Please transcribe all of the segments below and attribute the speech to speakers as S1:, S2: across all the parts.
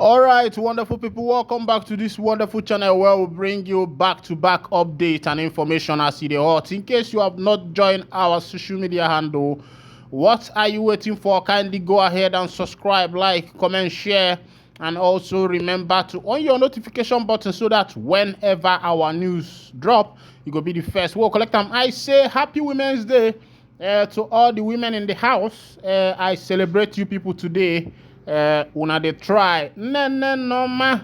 S1: All right, wonderful people, welcome back to this wonderful channel where we bring you back-to-back update and information as it is hot. In case you have not joined our social media handle, what are you waiting for? Kindly go ahead and subscribe, like, comment, share, and also remember to on your notification button so that whenever our news drop, you go be the first. We'll collect them. I say Happy Women's Day to all the women in the house. I celebrate you people today. Una dey try nne noma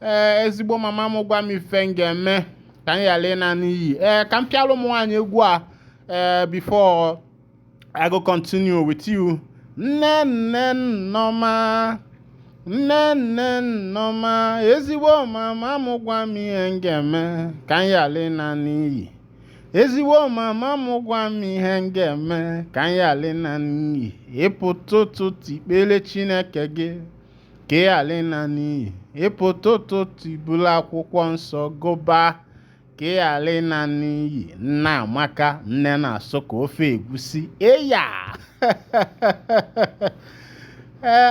S1: ezigbo mama m gwa m ife m ga-eme ka anyị ghara ịna n'iyi ka m pịalụ m nwaanyị egwu a before I go continue with you. Nne noma ezigbo mama m gwa m ihe m ga-eme ka anyị ghara ịna n'iyi. Ezigbo mama m gwa m ihe m ga-eme ka anyị ghara ịna n'iyi. Ịpụta ụtụtụ ikpere Chineke gị ka ị ghara ịna n'iyi. Ịpụta ụtụtụ iburu akwụkwọ nsọ gụba ka ị ghara ịna n'iyi. Nna Amaka nne na-asụ ka ofe egusi. Eya!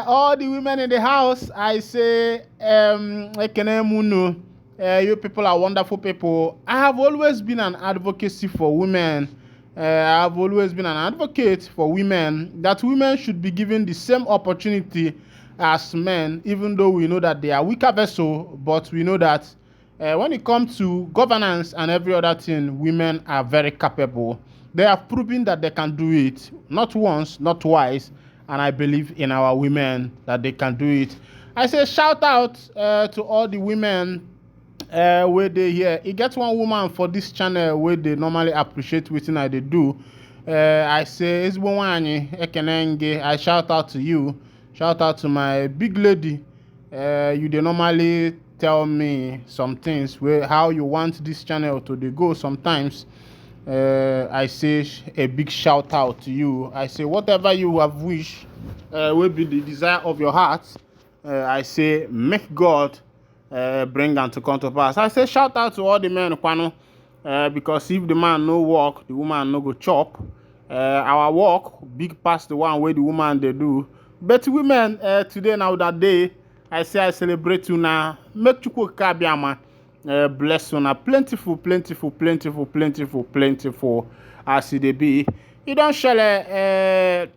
S1: All the women in the house, I say, ekene munu. You people are wonderful people. I have always been an advocacy for women. I have always been an advocate for women, that women should be given the same opportunity as men, even though we know that they are weaker vessel, but we know that when it comes to governance and every other thing, women are very capable. They have proven that they can do it, not once, not twice, and I believe in our women that they can do it. I say shout out to all the women where they here. It gets one woman for this channel where they normally appreciate wetin I dey do. I say I shout out to you. Shout out to my big lady. You dey normally tell me some things where how you want this channel to dey go sometimes. I say a big shout out to you. I say whatever you have wished will be the desire of your heart. I say make God bring and to come to pass. I say shout out to all the men, because if the man no work, the woman no go chop. Our work big past the one where the woman they do. But women today now that day, I say I celebrate you now. Make chukwu kabiama. Bless you now. Plentiful as it be. You don't share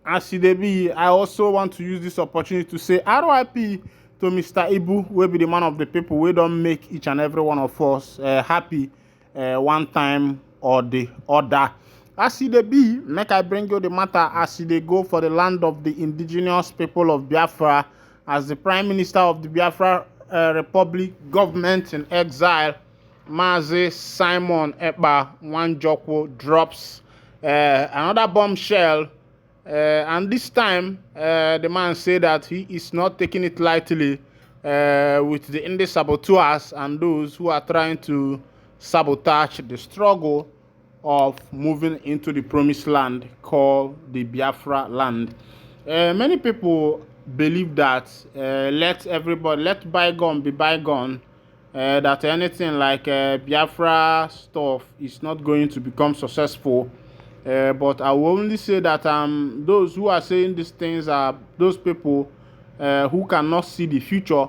S1: as it be. I also want to use this opportunity to say RIP to Mr. Ibu, will be the man of the people. We don't make each and every one of us happy one time or the other. As it be, make I bring you the matter as they go for the land of the indigenous people of Biafra, as the Prime Minister of the Biafra Republic government in exile, Mazi Simon Ekpa Wanjoko drops another bombshell. And this time, the man said that he is not taking it lightly with the indie saboteurs and those who are trying to sabotage the struggle of moving into the promised land called the Biafra land. Many people believe that let bygone be bygone, that anything like Biafra stuff is not going to become successful. But I will only say that those who are saying these things are those people who cannot see the future,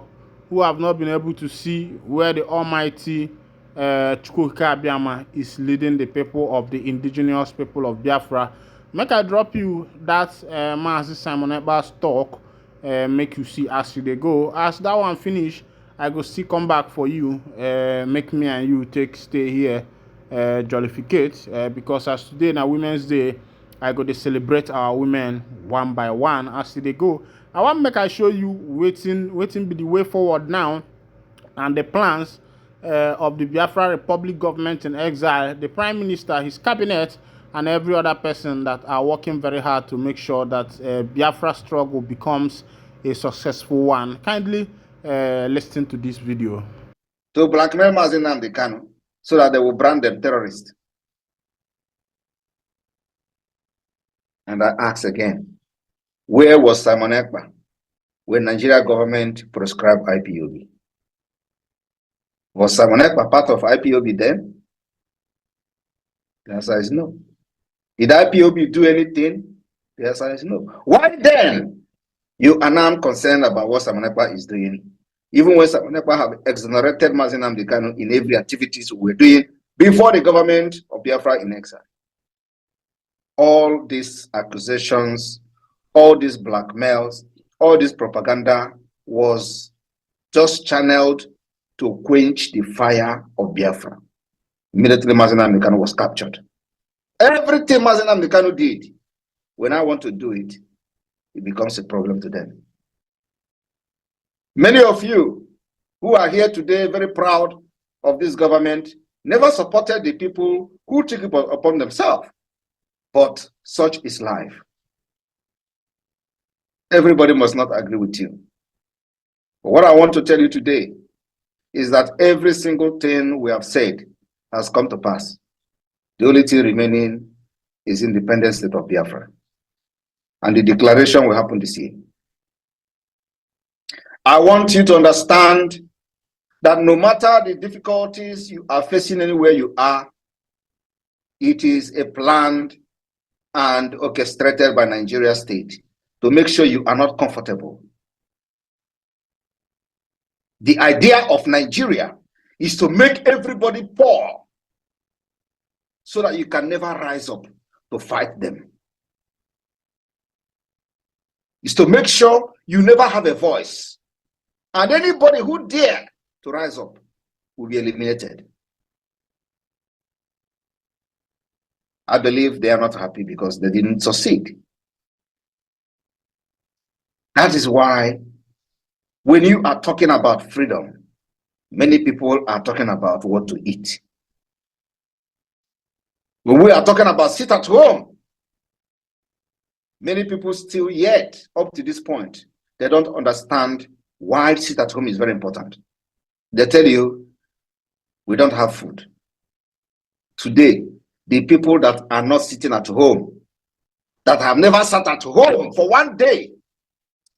S1: who have not been able to see where the Almighty Chukwuka Abiyama is leading the people of the indigenous people of Biafra. Make I drop you that Mazi Simon Ekpa's talk, make you see as they go. As that one finish, I go still come back for you, make me and you stay here. Jollificate because as today na Women's Day, I go to celebrate our women one by one as they go. I want make I show you waiting be the way forward now and the plans of the Biafra Republic government in exile, the Prime Minister, his cabinet, and every other person that are working very hard to make sure that Biafra struggle becomes a successful one. Kindly listen to this video.
S2: To blackmail Mazi Nnamdi Kanu, so that they will brand them terrorists. And I ask again, where was Simon Ekpa when Nigeria government prescribed IPOB? Was Simon Ekpa part of IPOB then? The answer is no. Did IPOB do anything? The answer is no. Why then You are now concerned about what Simon Ekpa is doing, even when Simon Ekpa have exonerated Mazi Nnamdi Kanu in every activities we were doing before the government of Biafra in exile. All these accusations, all these blackmails, all this propaganda was just channeled to quench the fire of Biafra. Immediately, Mazi Nnamdi Kanu was captured. Everything Mazi Nnamdi Kanu did, when I want to do it, it becomes a problem to them. Many of you who are here today, very proud of this government, never supported the people who took it upon themselves. But such is life. Everybody must not agree with you. But what I want to tell you today is that every single thing we have said has come to pass. The only thing remaining is independent state of Biafra. And the declaration will happen this year. I want you to understand that no matter the difficulties you are facing anywhere you are, it is a planned and orchestrated by Nigeria state to make sure you are not comfortable. The idea of Nigeria is to make everybody poor so that you can never rise up to fight them. It's to make sure you never have a voice. And anybody who dare to rise up will be eliminated. I believe they are not happy because they didn't succeed. That is why when you are talking about freedom, many people are talking about what to eat. When we are talking about sit at home, many people still yet, up to this point, they don't understand why sit at home is very important. They tell you, we don't have food. Today, the people that are not sitting at home, that have never sat at home for one day,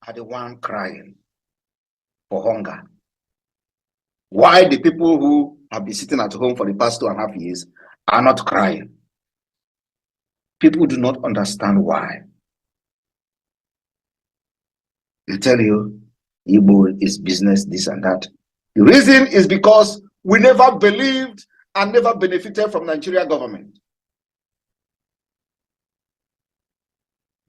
S2: are the one crying for hunger. Why the people who have been sitting at home for the past 2.5 years are not crying? People do not understand why. They tell you, Igbo is business, this and that. The reason is because we never believed and never benefited from Nigeria government.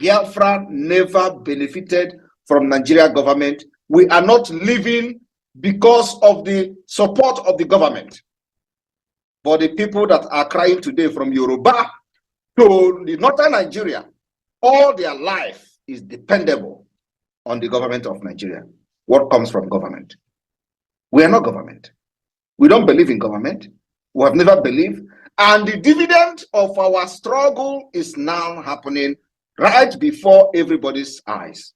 S2: Biafra never benefited from Nigeria government. We are not living because of the support of the government. But the people that are crying today from Yoruba to the northern Nigeria, all their life is dependable on the government of Nigeria. What comes from government? We are not government. We don't believe in government. We have never believed. And the dividend of our struggle is now happening right before everybody's eyes.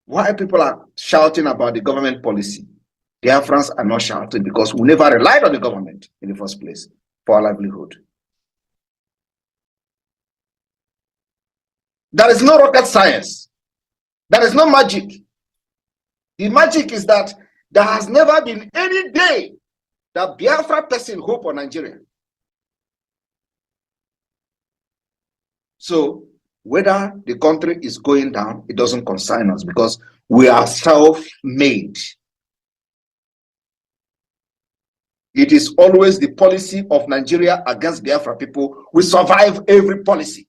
S2: Why people are shouting about the government policy? Biafrans are not shouting because we never relied on the government in the first place for our livelihood. There is no rocket science. There is no magic. The magic is that there has never been any day that Biafra person hope on Nigeria. So whether the country is going down, it doesn't concern us because we are self-made. It is always the policy of Nigeria against Biafra people. We survive every policy.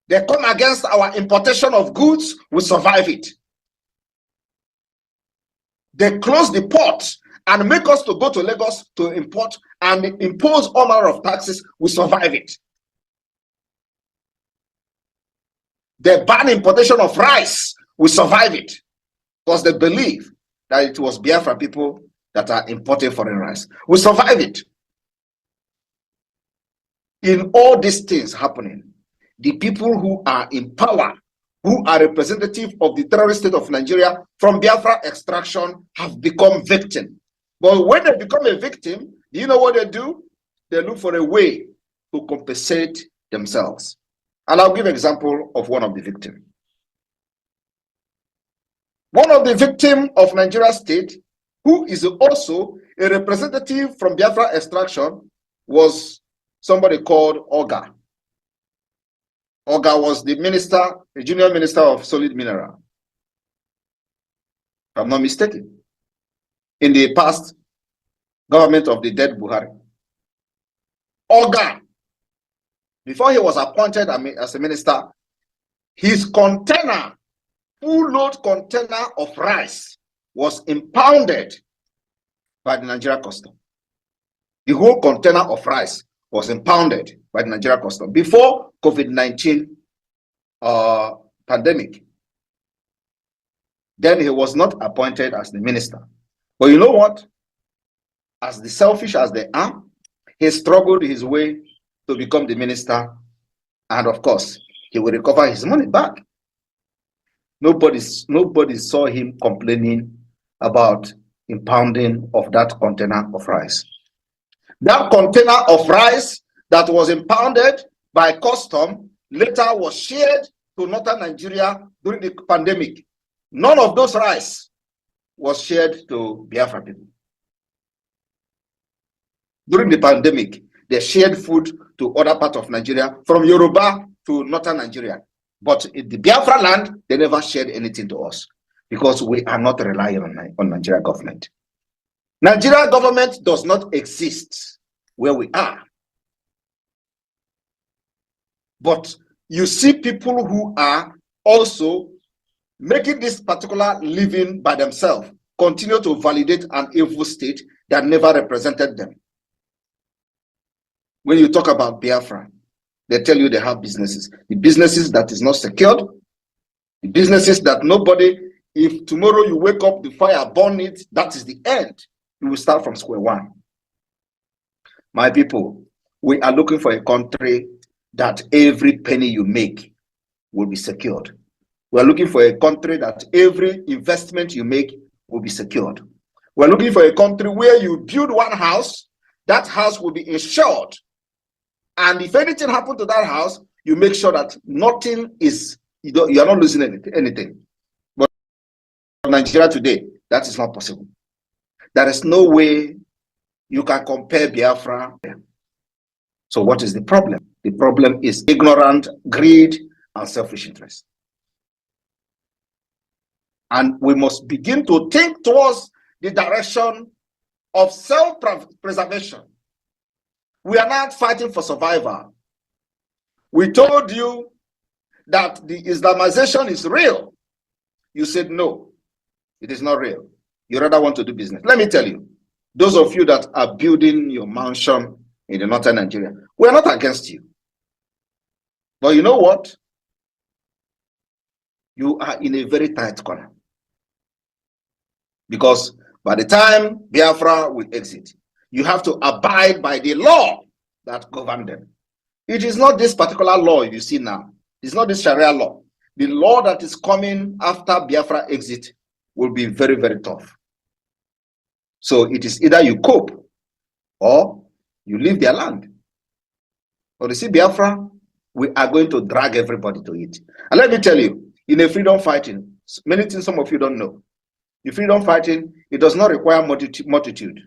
S2: They come against our importation of goods, we survive it. They close the ports and make us to go to Lagos to import and impose all manner of taxes, we survive it. They ban importation of rice, we survive it. Because they believe that it was Biafra people that are importing foreign rice. We survive it. In all these things happening, the people who are in power, who are representative of the terrorist state of Nigeria from Biafra extraction have become victim. But when they become a victim, do you know what they do? They look for a way to compensate themselves. And I'll give an example of one of the victims. One of the victims of Nigeria state, who is also a representative from Biafra extraction, was somebody called Oga. Oga was the minister, the junior minister of solid mineral, if I'm not mistaken, in the past government of the dead Buhari. Oga, before he was appointed as a minister, his container, full load container of rice was impounded by the Nigeria custom. The whole container of rice was impounded by the Nigeria custom before COVID-19 pandemic. Then he was not appointed as the minister. But you know what? As the selfish as they are, he struggled his way to become the minister. And of course, he will recover his money back. Nobody saw him complaining about impounding of that container of rice. That container of rice that was impounded by custom later was shared to northern Nigeria during the pandemic. None of those rice was shared to Biafra people. During the pandemic, they shared food to other parts of Nigeria, from Yoruba to northern Nigeria. But in the Biafra land, they never shared anything to us because we are not relying on Nigeria government. Nigeria government does not exist where we are. But you see people who are also making this particular living by themselves continue to validate an evil state that never represented them. When you talk about Biafra, they tell you they have businesses. The businesses that is not secured, the businesses that nobody, if tomorrow you wake up, the fire burn it, that is the end. You will start from square one. My people, we are looking for a country that every penny you make will be secured. We are looking for a country that every investment you make will be secured. We are looking for a country where you build one house, that house will be insured. And if anything happens to that house, you make sure that nothing is, you are not losing anything. But in Nigeria today, that is not possible. There is no way you can compare Biafra. So what is the problem? The problem is ignorant greed and selfish interest. And we must begin to think towards the direction of self-preservation. We are not fighting for survival. We told you that the Islamization is real. You said no, it is not real. You rather want to do business. Let me tell you, those of you that are building your mansion in the northern Nigeria, we are not against you. But you know what? You are in a very tight corner. Because by the time Biafra will exit, you have to abide by the law that governs them. It is not this particular law you see now. It's not this Sharia law. The law that is coming after Biafra exit will be very, very tough. So it is either you cope or you leave their land. But you see, Biafra, we are going to drag everybody to it. And let me tell you, in a freedom fighting, many things some of you don't know. In freedom fighting, it does not require multitude.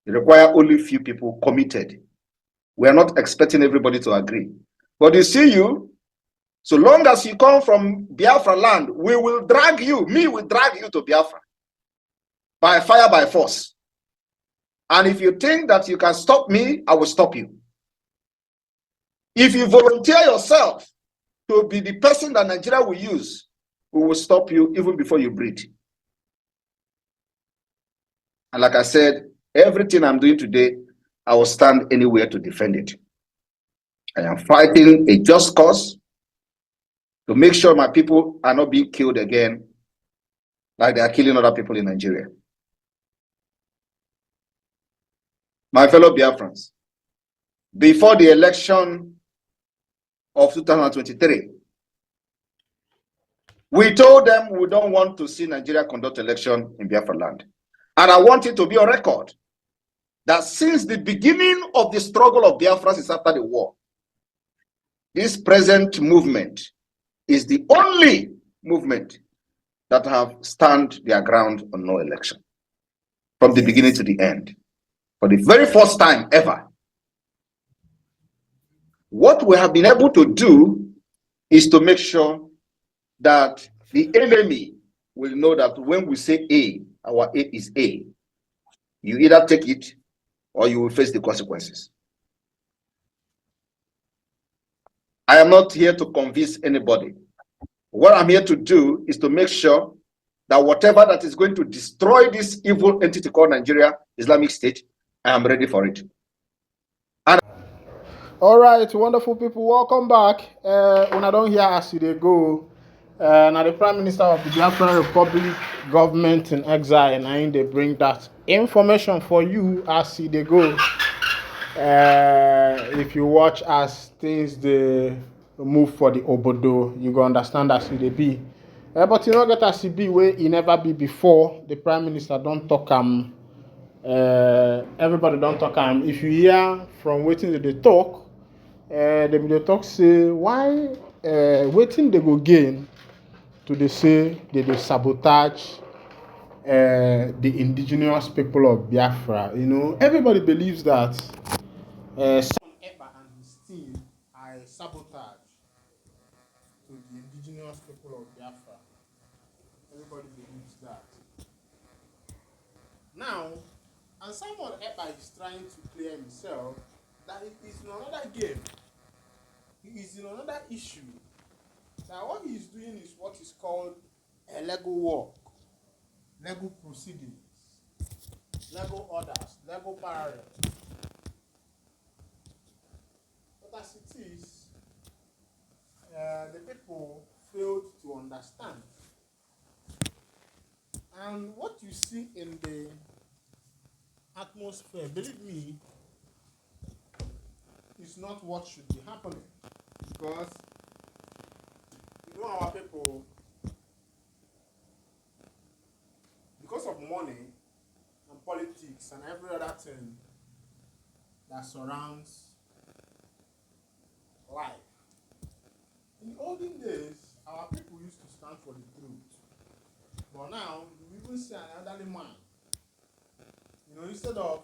S2: It requires only few people committed. We are not expecting everybody to agree. But you see, so long as you come from Biafra land, we will drag you, me will drag you to Biafra. By fire, by force. And if you think that you can stop me, I will stop you. If you volunteer yourself to be the person that Nigeria will use, we will stop you even before you breathe. And like I said, everything I'm doing today, I will stand anywhere to defend it. I am fighting a just cause to make sure my people are not being killed again like they are killing other people in Nigeria. My fellow Biafrans, before the election of 2023, we told them we don't want to see Nigeria conduct election in Biafra land. And I want it to be on record that since the beginning of the struggle of Biafra since after the war, this present movement is the only movement that have stand their ground on no election from the beginning to the end. For the very first time ever, What we have been able to do is to make sure that the enemy will know that when we say A, our A is A. You either take it or you will face the consequences. I am not here to convince anybody. What I'm here to do is to make sure that whatever that is going to destroy this evil entity called Nigeria Islamic State, I am ready for it.
S1: All right, wonderful people, welcome back. When I don't hear as they go, now the Prime Minister of the Biafra Republic government in exile, and they bring that information for you as they go. If you watch as things they move for the obodo, you go understand as they be. But you know get as be where it never be before. The Prime Minister don't talk everybody don't talk if you hear from waiting they talk, they talk say why waiting they go gain to they say they sabotage the indigenous people of Biafra. You know, everybody believes that Simon Ekpa and his team are a sabotage to the indigenous people of Biafra. Everybody believes that. Now, and Simon Ekpa is trying to clear himself that he is in another game. He is in another issue. Now, what he is doing is what is called a legal work, legal proceedings, legal orders, legal parallel. But as it is, the people failed to understand. And what you see in the atmosphere, believe me, is not what should be happening. Because you know our people, because of money and politics and every other thing that surrounds life. In olden days, our people used to stand for the truth. But now, you even see an elderly man, you know, instead of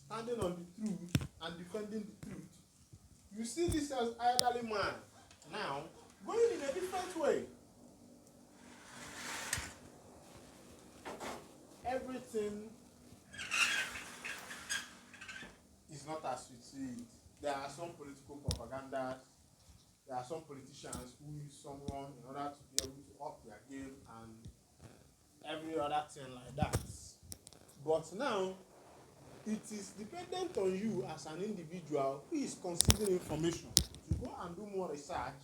S1: standing on the truth and defending the truth, you see this as elderly man now going in a different way. Everything is not as you see it. There are some political propagandas. There are some politicians who use someone in order to be able to up their game and every other thing like that. But now, it is dependent on you as an individual who is considering information to go and do more research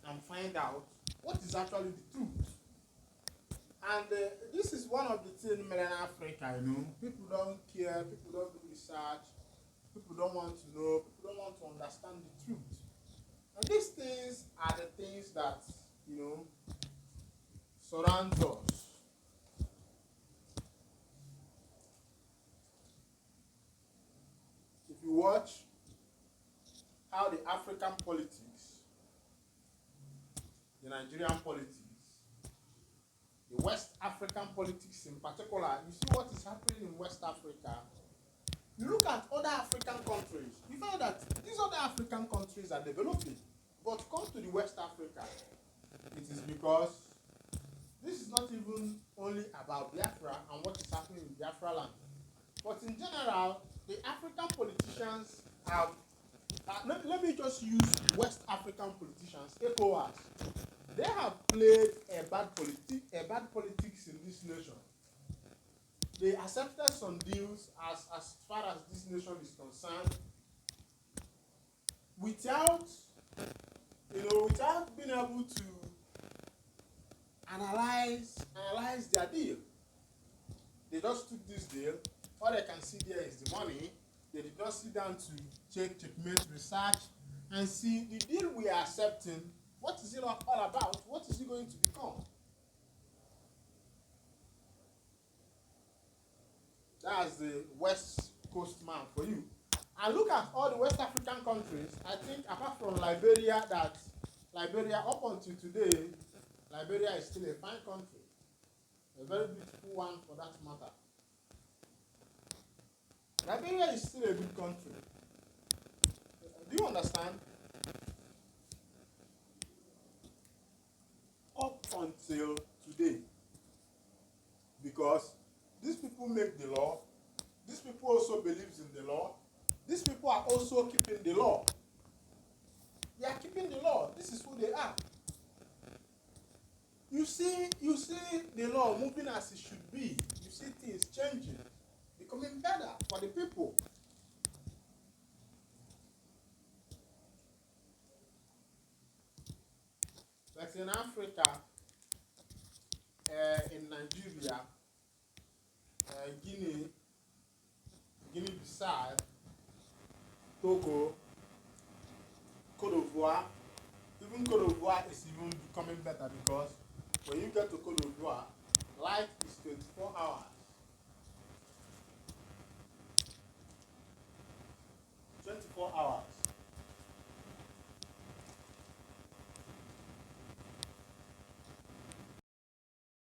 S1: and find out what is actually the truth. And this is one of the things in Africa, you know. People don't care, people don't do research, people don't want to know, people don't want to understand the truth. And these things are the things that, you know, surround us. If you watch how the African politics, the Nigerian politics, the West African politics in particular, you see what is happening in West Africa. You look at other African countries, you find that these other African countries are developing. But come to the West Africa, it is because this is not even only about Biafra and what is happening in Biafra land. But in general, the African politicians have, let me just use West African politicians, ECOWAS. They have played a bad politics in this nation. They accepted some deals as far as this nation is concerned without being able to analyze their deal. They just took this deal. All they can see there is the money. They did not sit down to checkmate research and see the deal we are accepting. What is it all about? What is it going to become? That's the West Coast man for you. And look at all the West African countries. I think apart from Liberia, up until today, Liberia is still a fine country. A very beautiful one for that matter. Liberia is still a good country. Do you understand? until today. Because these people make the law, these people also believes in the law, these people are also keeping the law. They are keeping the law. This is who they are. You see the law moving as it should be. You see things changing, becoming better for the people. Like in Africa, in Nigeria, Guinea-Bissau, Togo, Cote d'Ivoire. Even Cote d'Ivoire is even becoming better because when you get to Cote d'Ivoire, light is 24 hours. 24 hours.